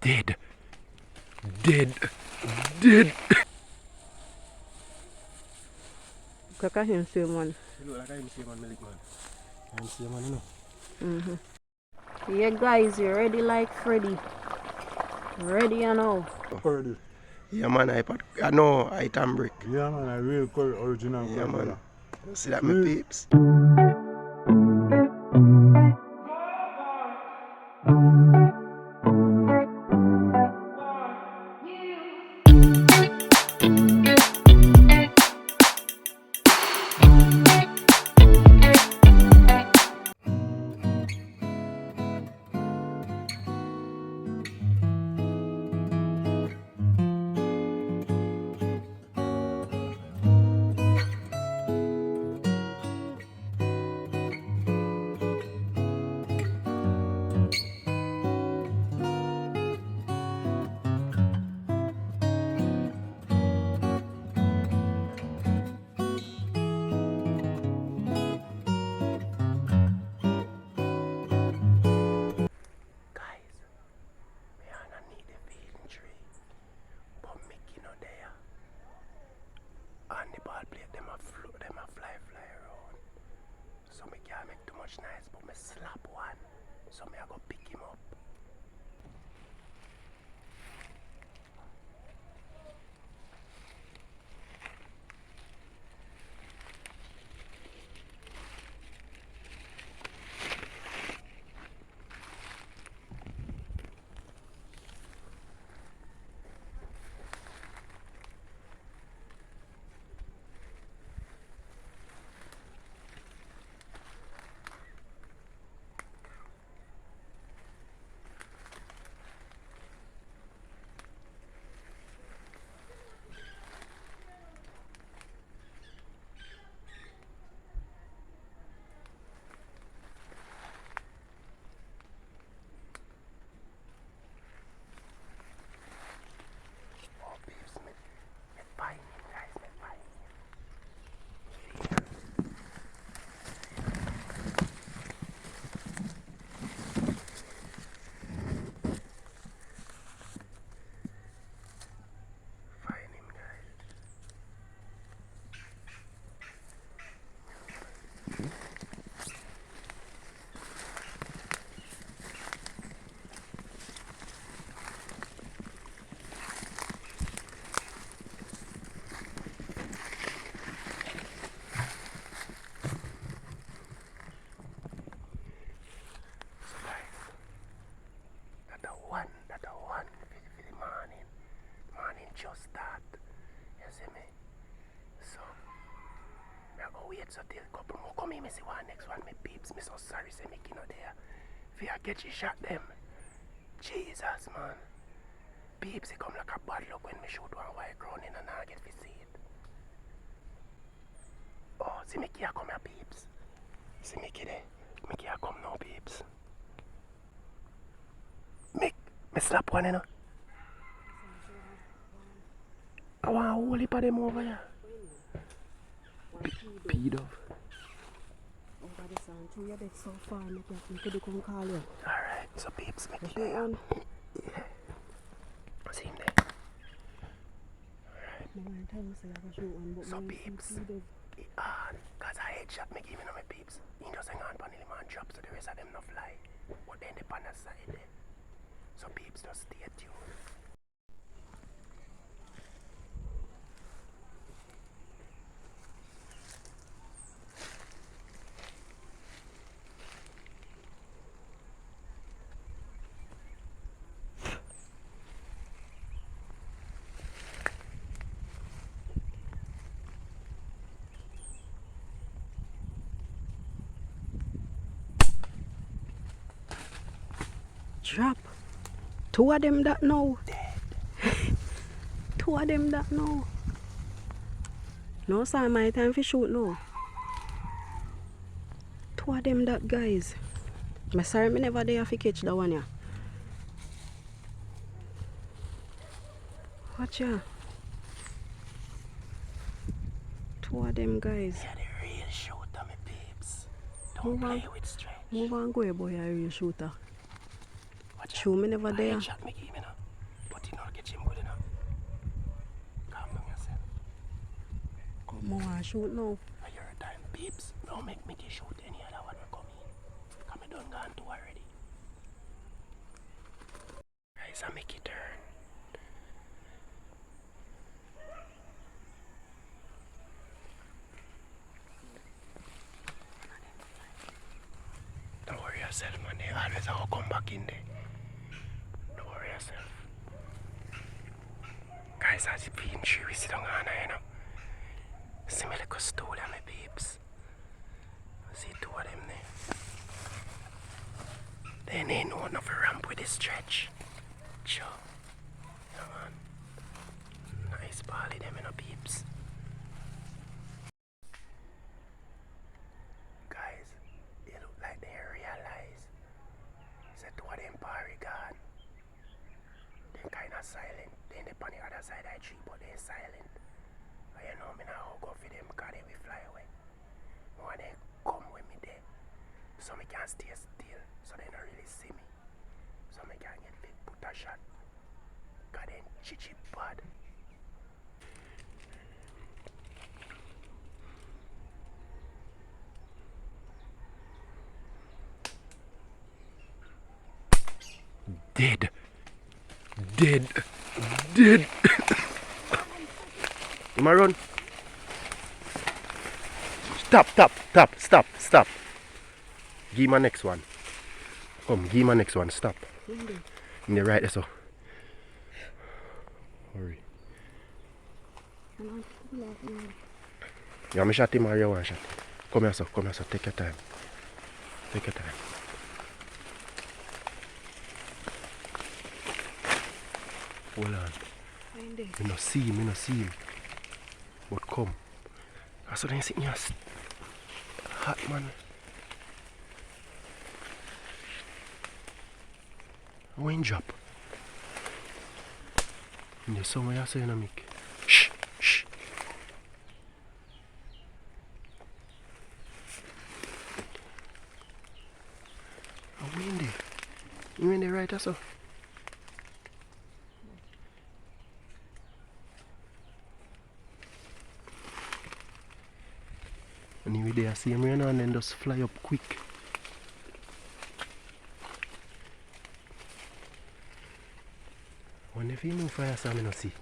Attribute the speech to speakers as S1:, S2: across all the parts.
S1: Dead. Dead. Dead.
S2: Look at him, same one.
S1: You look like I'm same one, Malik, man. I'm same one, you know.
S2: Yeah, guys, you ready like Freddy? Ready or no?
S3: Ready.
S1: Yeah, man, I know I can brick.
S3: Yeah, man, I real curry, original
S1: Yeah,
S3: curry,
S1: man.
S3: brother.
S1: See that, my peeps? And the ball plate, them a fly around. So me can't make too much noise, but me slap one. So me I go pick him up. That a one for the morning. Morning just start. You see me? So, I go wait so till couple more come in, me see one next one, me peeps, me so sorry say me kino there. If I get you shot them. Jesus, man. Peeps, it come like a bad luck when me shoot one white crown in and I get to see it. Oh, see me here come here, peeps. See me there. Me here come now, peeps. Me slap one, you know. I want to hold it for them over here. Peed off.
S2: Over the sun, too, you're so far, me could come call you.
S1: Alright, so peeps, make it
S2: Shoot
S1: there.
S2: one.
S1: Yeah. See him there. Alright. So peeps, cause I headshot me giving them my peeps. He just hang on panel man drop so the rest of them no fly. But then the panel side there. So peeps just stay tuned.
S2: Drop. Two of them that know.
S1: Dead.
S2: Two of them that know. No, sir, my time for shoot now. Two of them that guys. I'm sorry, me never there to catch that one, yeah. Watch ya. Two of them guys.
S1: Yeah, the real shooter, me peeps. Don't
S2: Move
S1: play
S2: on.
S1: with strange.
S2: Move on, go, boy, a real shooter.
S1: Watch
S2: Show me never
S1: out.
S2: there.
S1: Headshot me give me now.
S2: want to shoot now.
S1: At your time, peeps, don't make me shoot any other one will come in. Come I done gone two already. Guys, I make it turn. Don't worry yourself, man. They always will come back in there. Don't worry yourself. Guys, as you being tree, we sit down on her, you know. See me like a stool and my babes. See two of them there. Then ain't no enough ramp with this stretch. Sure. Yeah, man. Nice bally them, you know, peeps. Guys, it look like they realize that two of them party gone. They're kind of silent. They're on the other side of the tree, but they're silent. But you know me now go for them because they will fly away. More they come with me there. So me can stay still. So they don't really see me. So me can get big put a shot. Cause then chichi bad. Dead. Dead. Dead. You might run. Stop. Give my next one. Come, give my next one. Stop. In the right there, so. Hurry. You want me shot him or you want shot? Come here, so. Take your time. Hold on. Me no see him. But come. I saw them sitting here hot, man. When drop? There's somewhere you're saying, Mick. Shh. Oh, in there. You in there right or so? Anyway, they see him right now and then just fly up quick. When if you move fire, I don't see.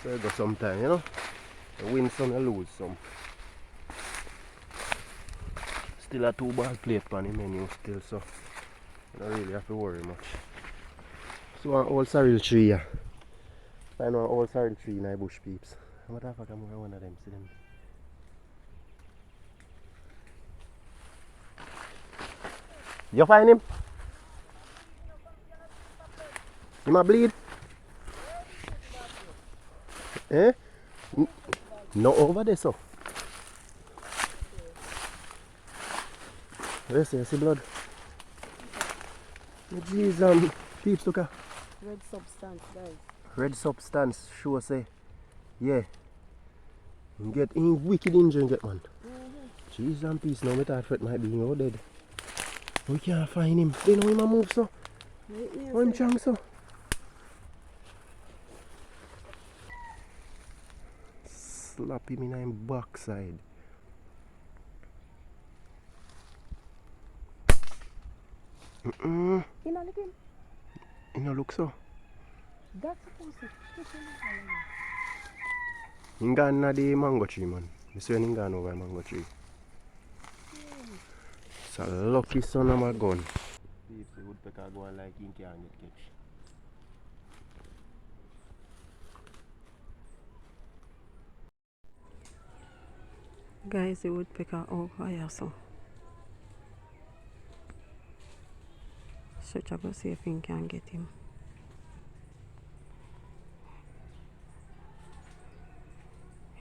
S1: So you go sometime, you know? You win some, you lose some. Still a 2-ball plate on the menu still, so you don't really have to worry much. So an old sorrel tree here. Find one old sorrel tree in the bush, peeps. What the fuck am I one of them? See them? You find him? He might bleed? Eh? No over there, so. Where you see blood? Jeez, peeps, look at.
S2: Red substance, guys.
S1: Red substance, sure say. Yeah. Get in wicked injury, get man. Jeez and peace, now I thought it might be dead. We can't find him. They know him a move, so. How him chang, so? Slap him in his backside.
S2: You know, look him.
S1: You know, look so.
S2: That's supposed to
S1: He gone na the mango tree, man. I see him gone over the mango tree. It's a lucky son of a gun. If the woodpecker go on like him can't get catch.
S2: Guys, the woodpecker out higher, so. So I go see if he can get him.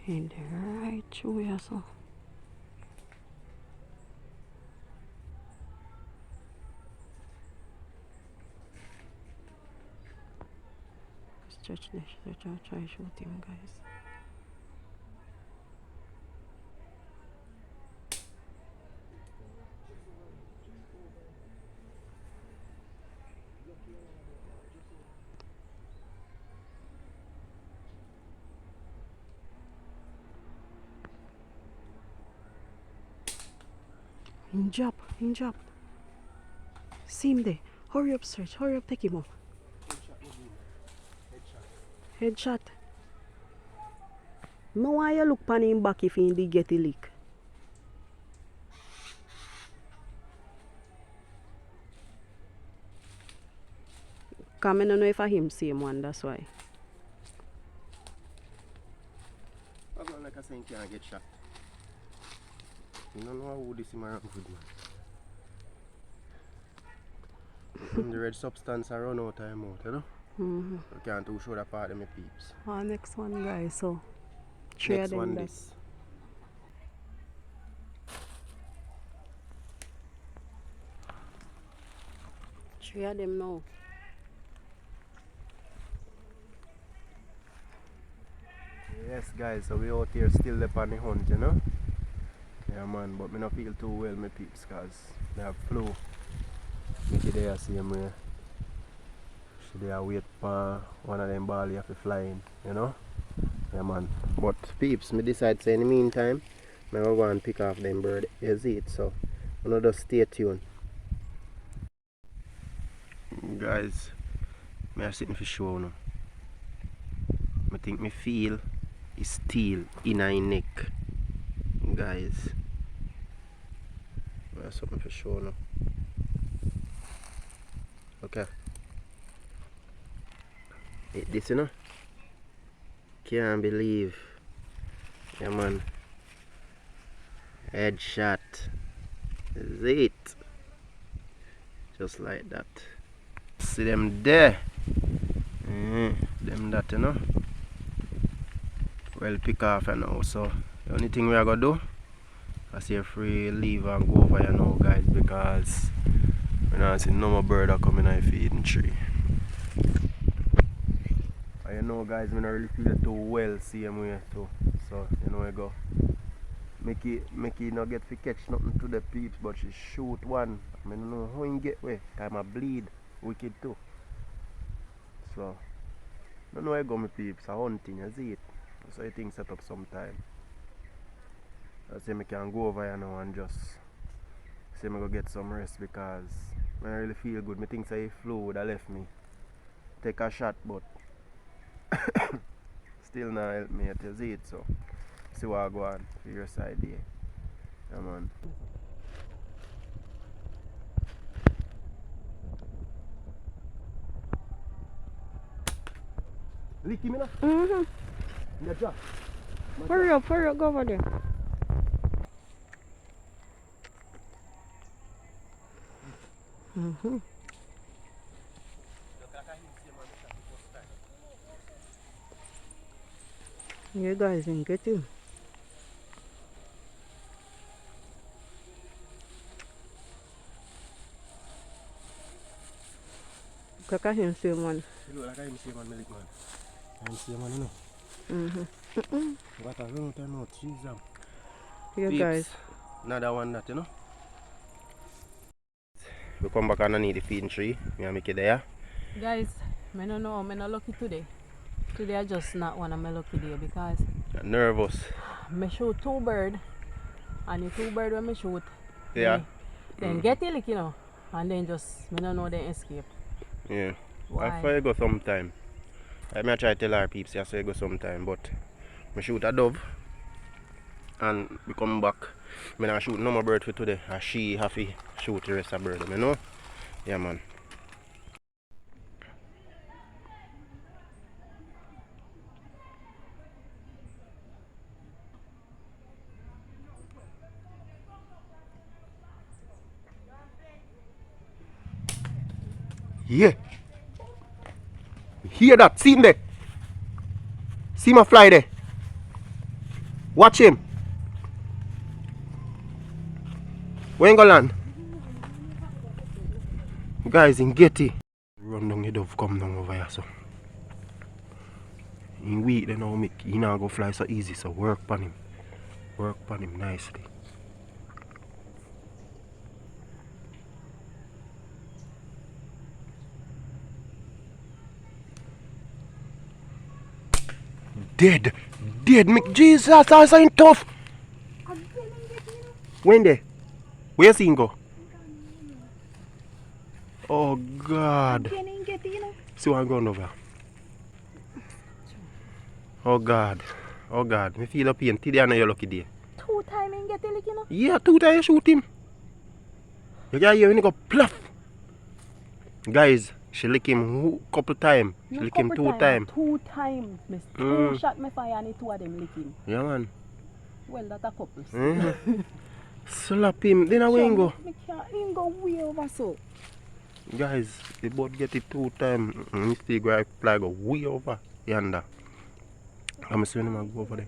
S2: In the right through here, so. Stretch this, I'll try to shoot him, guys. In drop. See him there. Hurry up, search. Hurry up, take him up. Headshot. No why you look pan him back if he did get a leak. Come I don't know if I him same one, that's why.
S1: I'm not like I say can't get shot. You don't know who this is around good man. The red substance I run out time out, you know? I can't too sure that part of my peeps.
S2: Next one guys, so three
S1: Next
S2: of them
S1: one
S2: that.
S1: this.
S2: Three of them now.
S1: Yes guys, so we out here still up on the hunt, you know? Yeah man, but me not feel too well my peeps cause I have flu. Make it there same way. She there wait for one of them ball have to fly in, you know? Yeah man. But peeps, me decide say in the meantime, I will go and pick off them bird as it, so you know, just stay tuned. Guys, me are sitting for show now. I think me feel is steel in my neck. Guys. I have something for sure now. Okay. Hit this, you know? Can't believe. Yeah man. Headshot. Is it? Just like that. See them there. Them that, you know. Well pick off you know. So the only thing we are gonna do, I say free leave and go over you know guys, because we don't see no more bird are coming and feeding tree. And you know guys, I don't really feel too well same way too. So you know I go. Make it not get to catch nothing to the peeps, but she shoot one. I don't know how he get away. Time I bleed wicked too. So I don't know where I go my peeps, I hunting, you see it. So I think set up sometime. I say I can go over here now and just say I go get some rest because I don't really feel good. I think say flu would have left me. Take a shot but still not help me to see it, so see what I go on for your side there. Yeah man. Lick him in
S2: In
S1: the drop.
S2: hurry up, go over there. You guys can get him. Kaka him same one.
S1: You look like I'm same man, Malik man. I'm same man, you know. What a long time out, Jesus.
S2: You
S1: Peeps,
S2: guys.
S1: another one that, you know. We come back and I need the feeding tree. Me make it there.
S2: Guys, I don't know, I'm not lucky today. Today I just not one of my lucky day because
S1: Nervous.
S2: I shoot two birds and the two birds when I shoot,
S1: Yeah.
S2: then get a lick, you know, and then just, I don't know, they escape.
S1: Yeah.
S2: Why?
S1: I say go sometime. I may try to tell our peeps I say go sometime, but I shoot a dove and we come back. I not shoot no more bird for today. And she have to shoot the rest of the bird, you know? Yeah man. Yeah. Hear that? See him there? See my fly there? Watch him. Where you gonna land? Guys in Getty. Run down the dove, come down over here so. In week they now make he not go fly so easy, so work on him. Work on him nicely. Dead, Mick Jesus, I saying tough. When they? Where you seen go? Oh God.
S2: Again, he get it, you know.
S1: See one going over. Oh God. Oh God. Me feel the pain. Today I know your lucky day.
S2: 2 times he get it, you know.
S1: Yeah, 2 times you shoot him. You can hear when he go pluff. Guys, she lick him couple times. She lick him 2 times.
S2: 2 times. Miss 2 shot me fire and the 2 of them lick him.
S1: Yeah man.
S2: Well, that a couple.
S1: Slap him. Then away him go.
S2: Me can't him go way over so.
S1: Guys, the boat get it 2 times. Mistake where I fly go way over yonder. I'm seeing him go over there.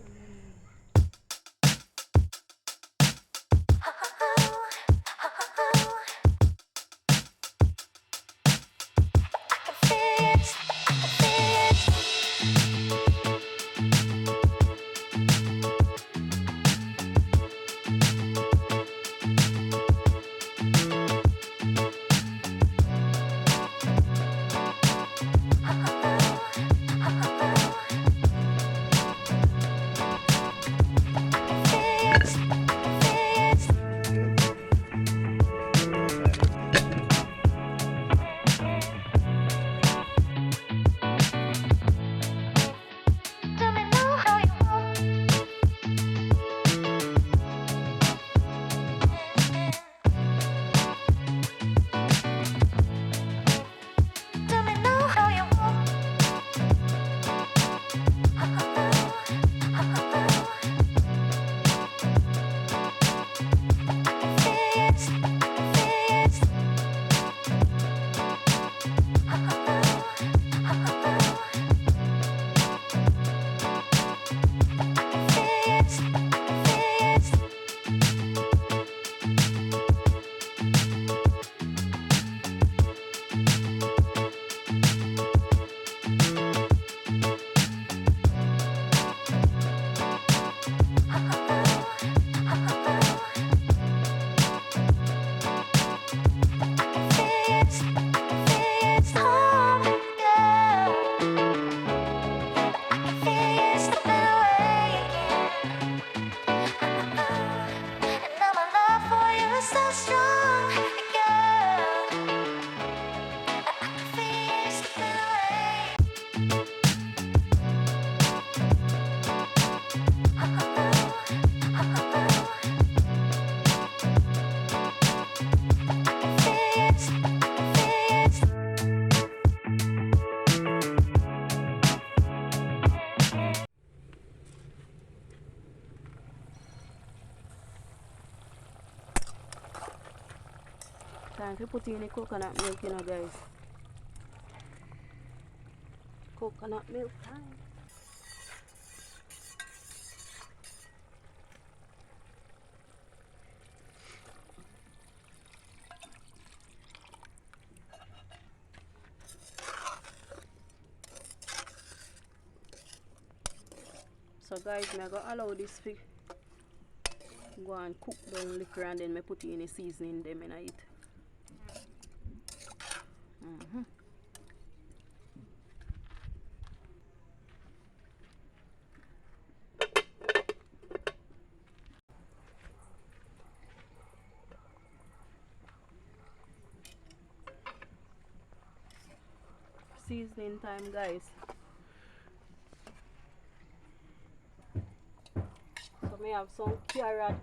S2: Time to put in the coconut milk, you know, guys. Coconut milk time. So guys, I'm going to allow this fish go and cook down liquor and then I put in the seasoning them in it. Seasoning time, guys. So I have some carrot,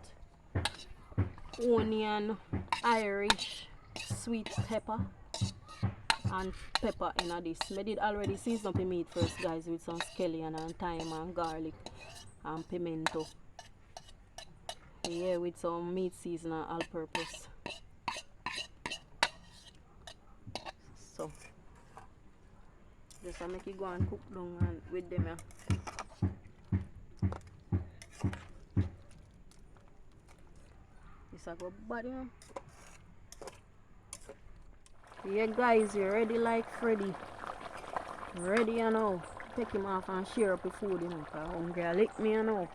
S2: onion, Irish, sweet pepper and pepper in this. I did already season up the meat first, guys, with some scallion and thyme and garlic and pimento. Yeah, with some meat seasoner all purpose. So just make it go and cook down and with them. This a good body. Yeah guys, you ready like Freddy? Ready, you know. Take him off and share up the food, you know, because hungry I lick me, you know.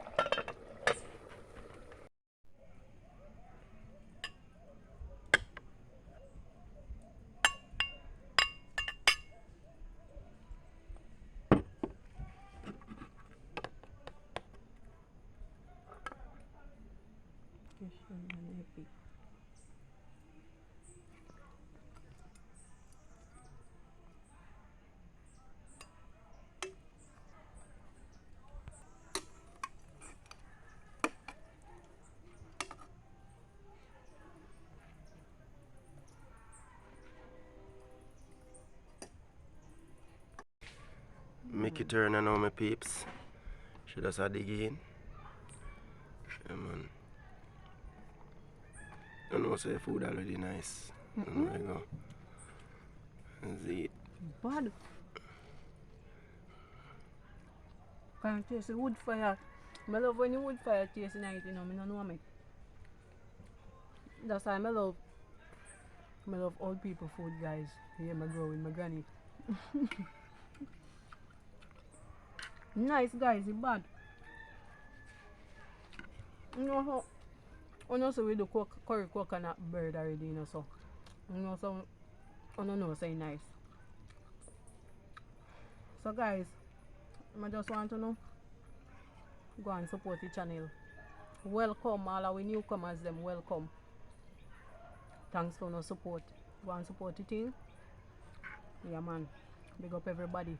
S1: take it turn now, my peeps. She just a dig in. Yeah, man. I know say food already nice. There we go. Let's eat.
S2: Bad. Can't taste the wood fire. I love when the wood fire tastes nice, you know, I don't know me. That's why I love old people food, guys. Here I grow with my granny. Nice, guys, it's bad. You know how, so we do curry coconut bread already, you know, so. You know, so, I don't know, say nice. So, guys, I just want to know, go and support the channel. Welcome, all our newcomers, them, welcome. Thanks for no support. Go and support the thing. Yeah, man. Big up everybody.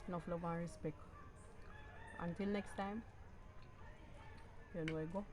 S2: Enough love and respect. Until next time, you know where I go.